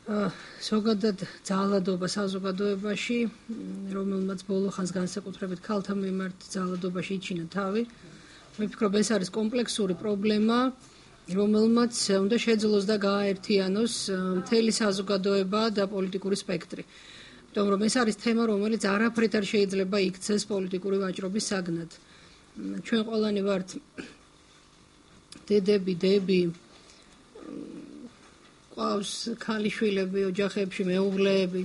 ზოგადად ძალადობა საზოგადოებაში, რომელმაც ბოლო ხანს განსაკუთრებით ქალთა მიმართ ძალადობაში იჩინა თავი. მე ვფიქრობ, ეს არის კომპლექსური პრობლემა, რომელმაც უნდა შეძლოს და გააერთიანოს მთელი საზოგადოება და პოლიტიკური სპექტრი. იმიტომ რომ ეს არის თემა, რომელიც არაფრით არ შეიძლება იქცეს პოლიტიკური ვაჭრობის საგნად. ჩვენ ყველანი ვართ დედები, დები, ყავს ქალიშვილები, ოჯახებში მეუღლეები.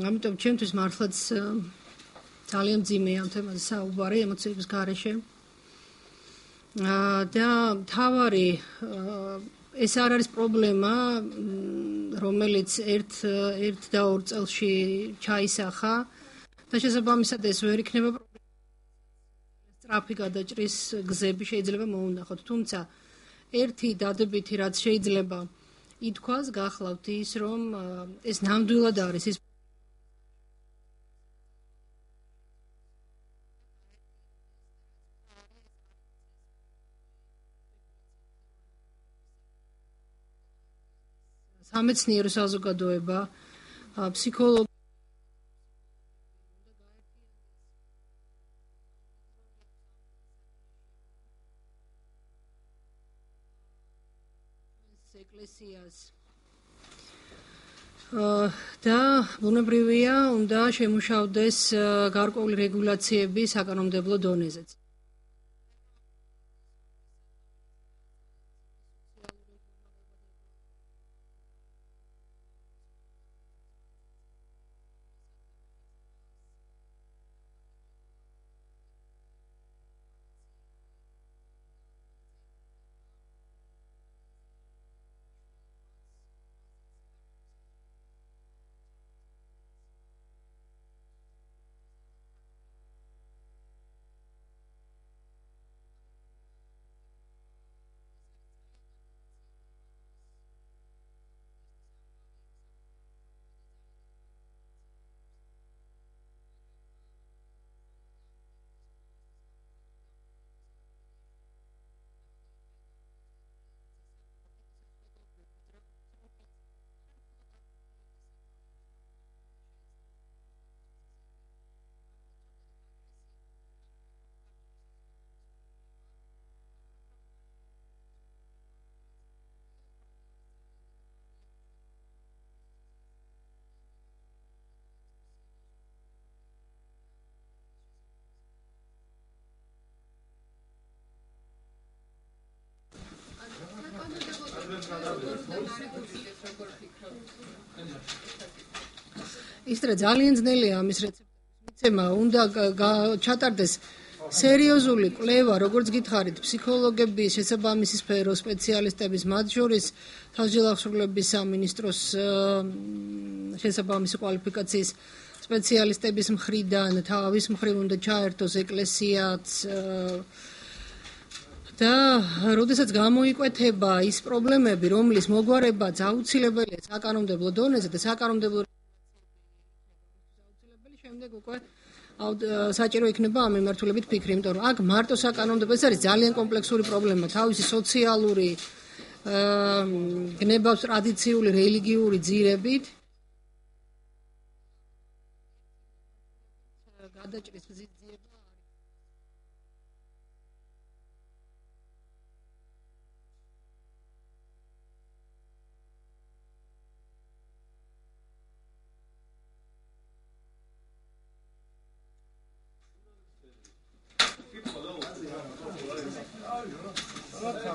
ამიტომ ჩემთვის მართლაც ძალიან მძიმეა ამ თემაზე საუბარი ემოციების გარეშე. და თავარი ეს არ არის პრობლემა, რომელიც ერთ და ორ წელში ჩაისახა და შესაბამისად ეს ვერ იქნება სწრაფი გადაჭრის გზები შეიძლება მოუნახოთ. თუმცა ერთი დადებითი რაც შეიძლება ითქვას, გახლავთ ის, რომ ეს ნამდვილად არის ის სამეცნიერო საზოგადოება, ფსიქოლოგი ეკლესიას და ბუნებრივია უნდა შემუშავდეს გარკვეული რეგულაციები საკანონმდებლო დონეზეც. ისრა ძალიან ძნელია ამის რეცეპტების მიცემა, უნდა ჩატარდეს სერიოზული კვლევა, როგორც გითხარით, ფსიქოლოგების, შესაბამისი სფეროს სპეციალისტების, მათ შორის თავისუფლების სამინისტროს შესაბამისი კვალიფიკაციის სპეციალისტების მხრიდან, თავის მხრივ უნდა ჩაერთოს ეკლესიაც და როდესაც გამოიკვეთება ის პრობლემები, რომლის მოგვარებაც აუცილებელია საკანონმდებლო დონეზე და საკანონმდებლო შემდეგ უკვე საჭირო იქნება ამ მიმართულებით ფიქრი, იმიტომ რომ აქ მარტო საკანონმდებლო ეს არის ძალიან კომპლექსური პრობლემა, თავისი სოციალური, გნებავს ტრადიციული, რელიგიური ძირებით. გადაჭრის გზიება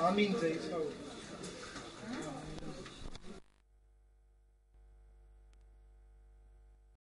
I mean,